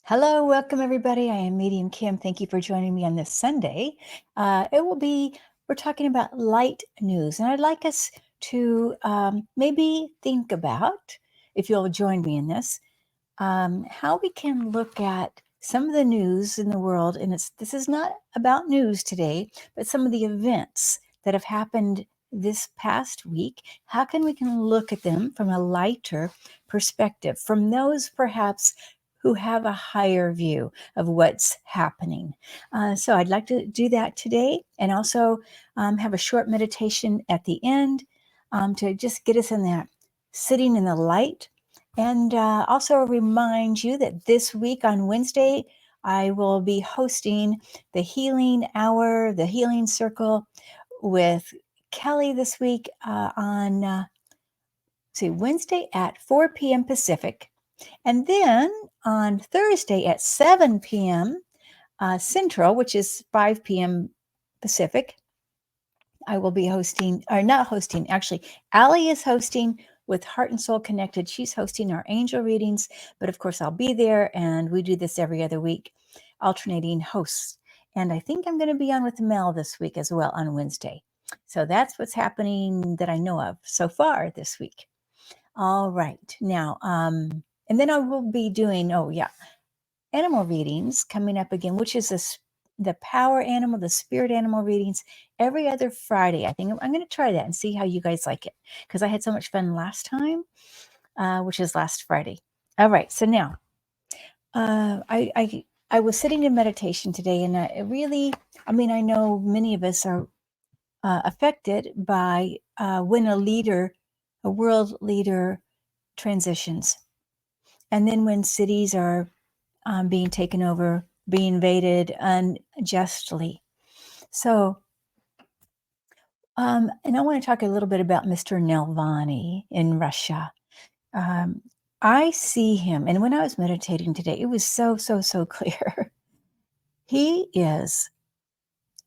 Hello, welcome everybody. I am Medium Kim. Thank you for joining me on this Sunday. We're talking about light news, and I'd like us to maybe think about, if you'll join me in this, how we can look at some of the news in the world. And this is not about news today, but some of the events that have happened this past week. How can look at them from a lighter perspective, from those perhaps who have a higher view of what's happening. So I'd like to do that today, and also have a short meditation at the end to just get us in that sitting in the light. And also remind you that this week on Wednesday, I will be hosting the Healing Hour, the Healing Circle with Kelly this week on Wednesday at 4 p.m. Pacific. And then on Thursday at 7 p.m. Central, which is 5 p.m. Pacific, I will be hosting, or not hosting, actually, Allie is hosting with Heart and Soul Connected. She's hosting our angel readings, but of course I'll be there, and we do this every other week, alternating hosts. And I think I'm going to be on with Mel this week as well on Wednesday. So that's what's happening that I know of so far this week. All right. Now, and then I will be doing, animal readings coming up again, which is the power animal, the spirit animal readings every other Friday. I think I'm going to try that and see how you guys like it, because I had so much fun last time, which is last Friday. All right. So now, I was sitting in meditation today, and I know many of us are affected by when a world leader transitions. And then when cities are being taken over, being invaded unjustly. So, and I want to talk a little bit about Mr. Navalny in Russia. I see him, and when I was meditating today, it was so clear. He is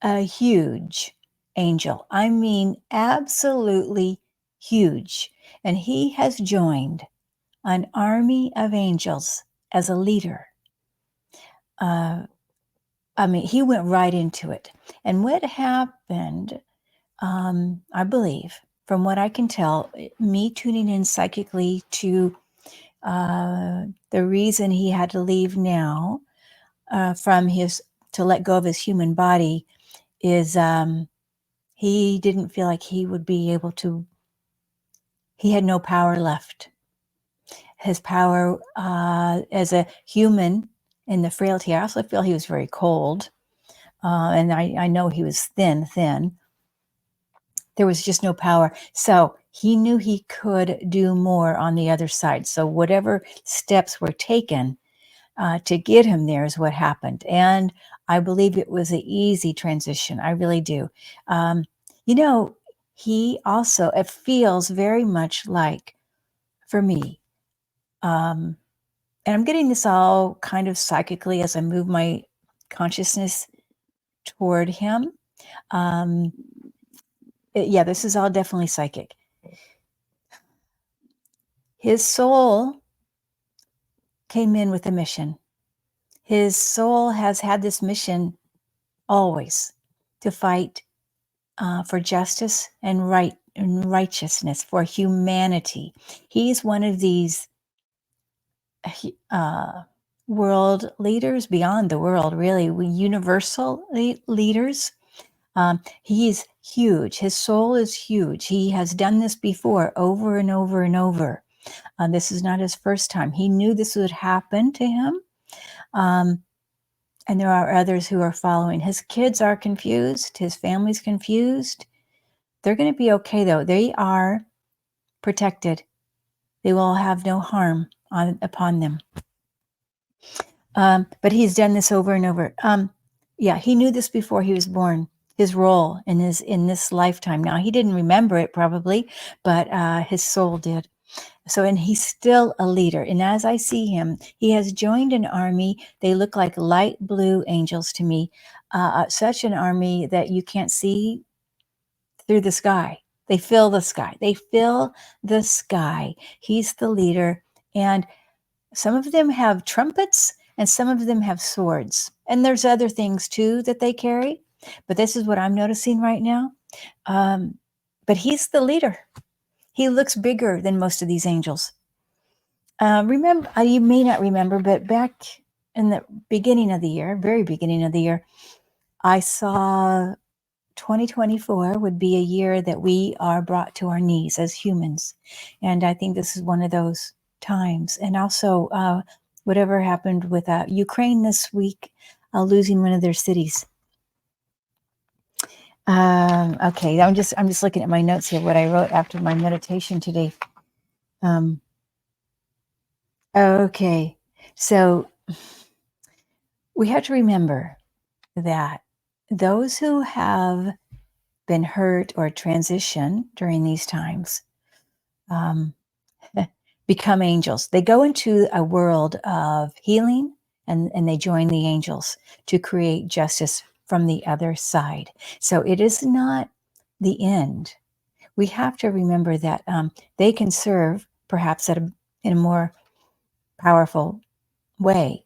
a huge angel. I mean, absolutely huge. And he has joined an army of angels as a leader. He went right into it. And what happened, I believe, from what I can tell, me tuning in psychically to the reason he had to leave now to let go of his human body is he didn't feel like he would be able to, he had no power left. His power as a human in the frailty, I also feel he was very cold. And I know he was thin. There was just no power. So he knew he could do more on the other side. So whatever steps were taken to get him there is what happened. And I believe it was an easy transition. I really do. He also, it feels very much like, for me, and I'm getting this all kind of psychically as I move my consciousness toward him. This is all definitely psychic. His soul came in with a mission. His soul has had this mission always, to fight for justice and righteousness, for humanity. He's one of these world leaders, beyond the world, really, universal leaders. He's huge. His soul is huge. He has done this before, over and over and over. This is not his first time. He knew this would happen to him. And there are others who are following. His kids are confused. His family's confused. They're going to be okay, though. They are protected. They will have no harm upon them. But he's done this over and over. He knew this before he was born. His role in this lifetime. Now, he didn't remember it probably, but his soul did. So, and he's still a leader. And as I see him, he has joined an army. They look like light blue angels to me. Such an army that you can't see through the sky. They fill the sky. They fill the sky. He's the leader. And some of them have trumpets. and some of them have swords. And there's other things too that they carry, but this is what I'm noticing right now. But he's the leader. He looks bigger than most of these angels. Remember, you may not remember, but back in the beginning of the year, very beginning of the year, I saw 2024 would be a year that we are brought to our knees as humans. And I think this is one of those times. And also, whatever happened with Ukraine this week, losing one of their cities. Okay, I'm just looking at my notes here, what I wrote after my meditation today. Okay, so we have to remember that those who have been hurt or transition during these times become angels. They go into a world of healing and they join the angels to create justice from the other side. So it is not the end. We have to remember that they can serve perhaps in a more powerful way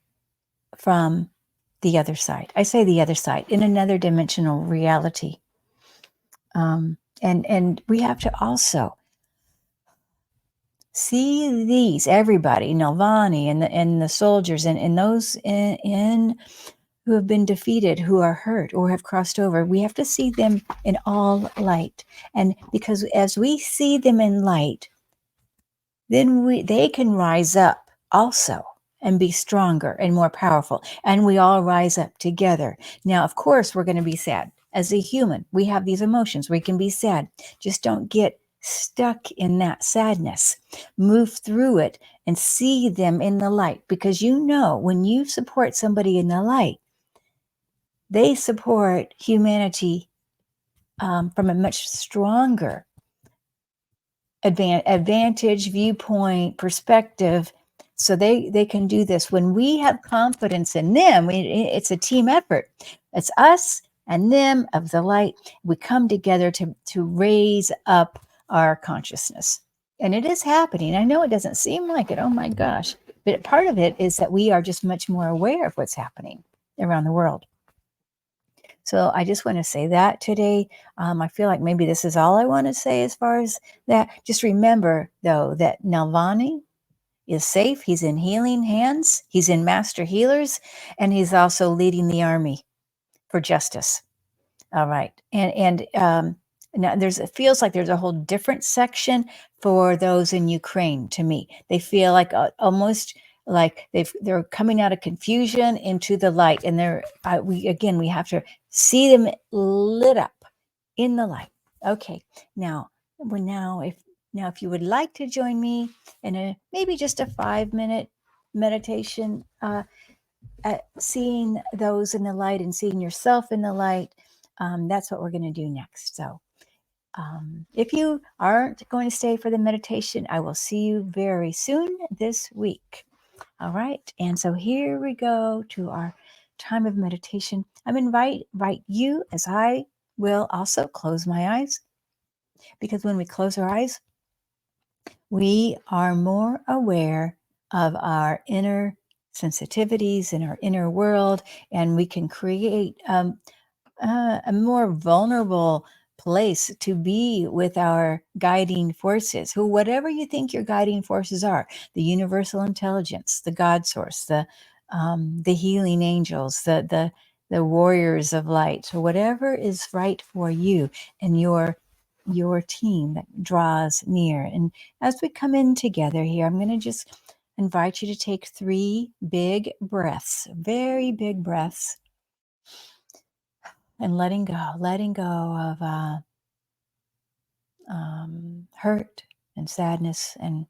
from the other side. I say the other side, in another dimensional reality. And we have to also see these, everybody, Navalny and the soldiers and those in who have been defeated, who are hurt or have crossed over. We have to see them in all light. And because as we see them in light, then they can rise up also and be stronger and more powerful. And we all rise up together. Now, of course, we're going to be sad. As a human, we have these emotions. We can be sad. Just don't get stuck in that sadness. Move through it and see them in the light, because you know when you support somebody in the light, they support humanity from a much stronger advantage, viewpoint, perspective. So they can do this. When we have confidence in them, it's a team effort. It's us and them of the light. We come together to raise up our consciousness. And it is happening. I know it doesn't seem like it. Oh my gosh. But part of it is that we are just much more aware of what's happening around the world. So I just want to say that today. I feel like maybe this is all I want to say as far as that. Just remember, though, that Navalny is safe. He's in healing hands. He's in master healers, and he's also leading the army for justice. All right. And now it feels like there's a whole different section for those in Ukraine to me. They feel like almost like they're coming out of confusion into the light, and we have to see them lit up in the light. Okay. Now if you would like to join me in maybe just a 5-minute meditation, at seeing those in the light and seeing yourself in the light, that's what we're going to do next. So if you aren't going to stay for the meditation, I will see you very soon this week. All right. And so here we go to our time of meditation. I'm invite you, as I will also close my eyes, because when we close our eyes, we are more aware of our inner sensitivities in our inner world, and we can create a more vulnerable place to be with our guiding forces, whatever you think your guiding forces are, the universal intelligence, the God source, the healing angels, the warriors of light, so whatever is right for you and your team that draws near. And as we come in together here, I'm going to just invite you to take 3 big breaths, very big breaths, and letting go of hurt and sadness, and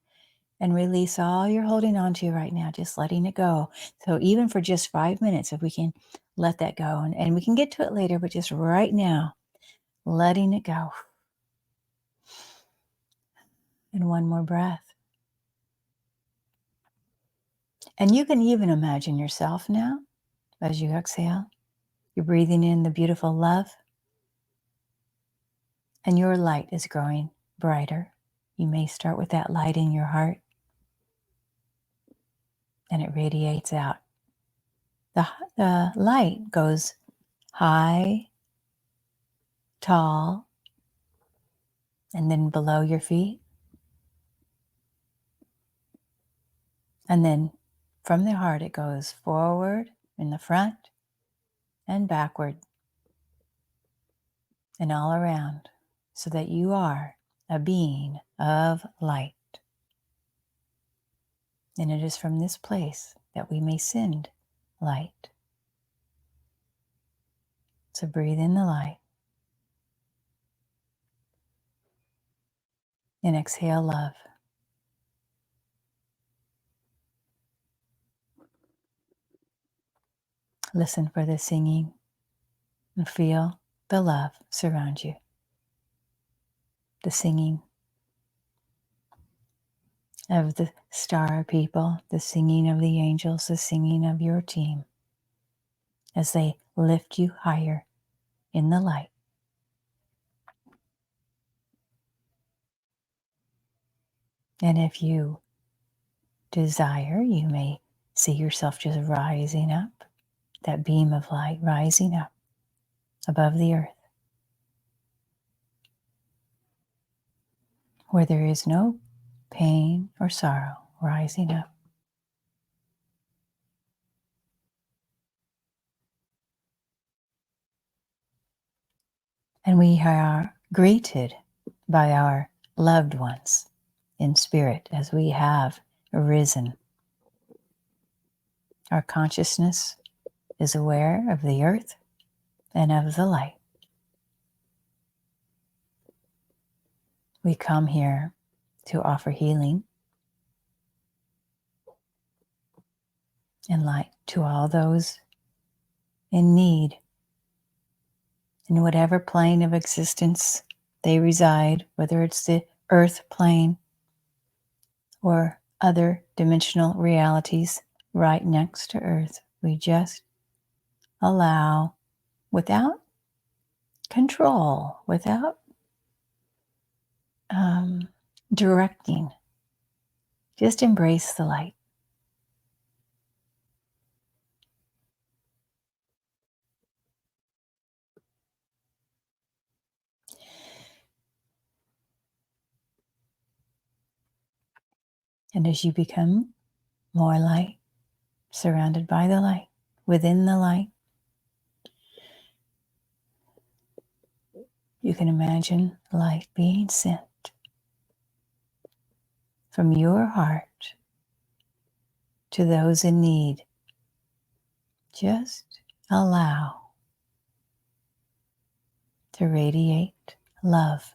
release all you're holding on to right now, just letting it go. So even for just 5 minutes, if we can let that go, and we can get to it later, but just right now, letting it go. And one more breath. And you can even imagine yourself now, as you exhale, you're breathing in the beautiful love, and your light is growing brighter. You may start with that light in your heart, and it radiates out The light goes high, tall, and then below your feet. And then from the heart, it goes forward in the front and backward and all around, so that you are a being of light. And it is from this place that we may send light. So breathe in the light and exhale love. Listen for the singing and feel the love surround you. The singing of the star people, the singing of the angels, the singing of your team as they lift you higher in the light. And if you desire, you may see yourself just rising up, that beam of light rising up above the earth, where there is no pain or sorrow, rising up. And we are greeted by our loved ones in spirit as we have arisen. Our consciousness is aware of the earth and of the light. We come here to offer healing and light to all those in need in whatever plane of existence they reside, whether it's the earth plane or other dimensional realities right next to earth. We just allow, without control, without directing, just embrace the light. And as you become more light, surrounded by the light, within the light, you can imagine light being sent from your heart to those in need. Just allow to radiate love.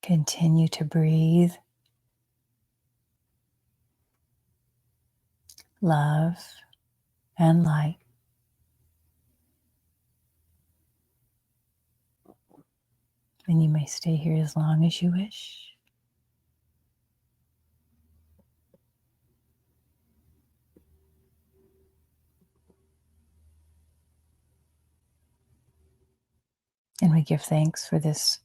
Continue to breathe love and light. And you may stay here as long as you wish. And we give thanks for this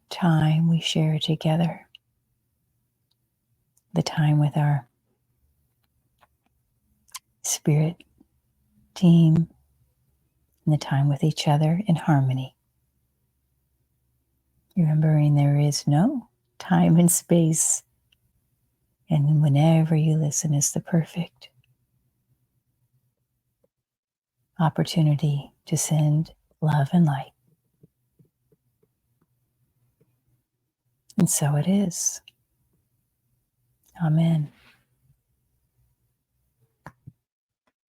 time we share together, the time with our spirit team, and the time with each other in harmony. Remembering there is no time and space, and whenever you listen is the perfect opportunity to send love and light. And so it is. Amen.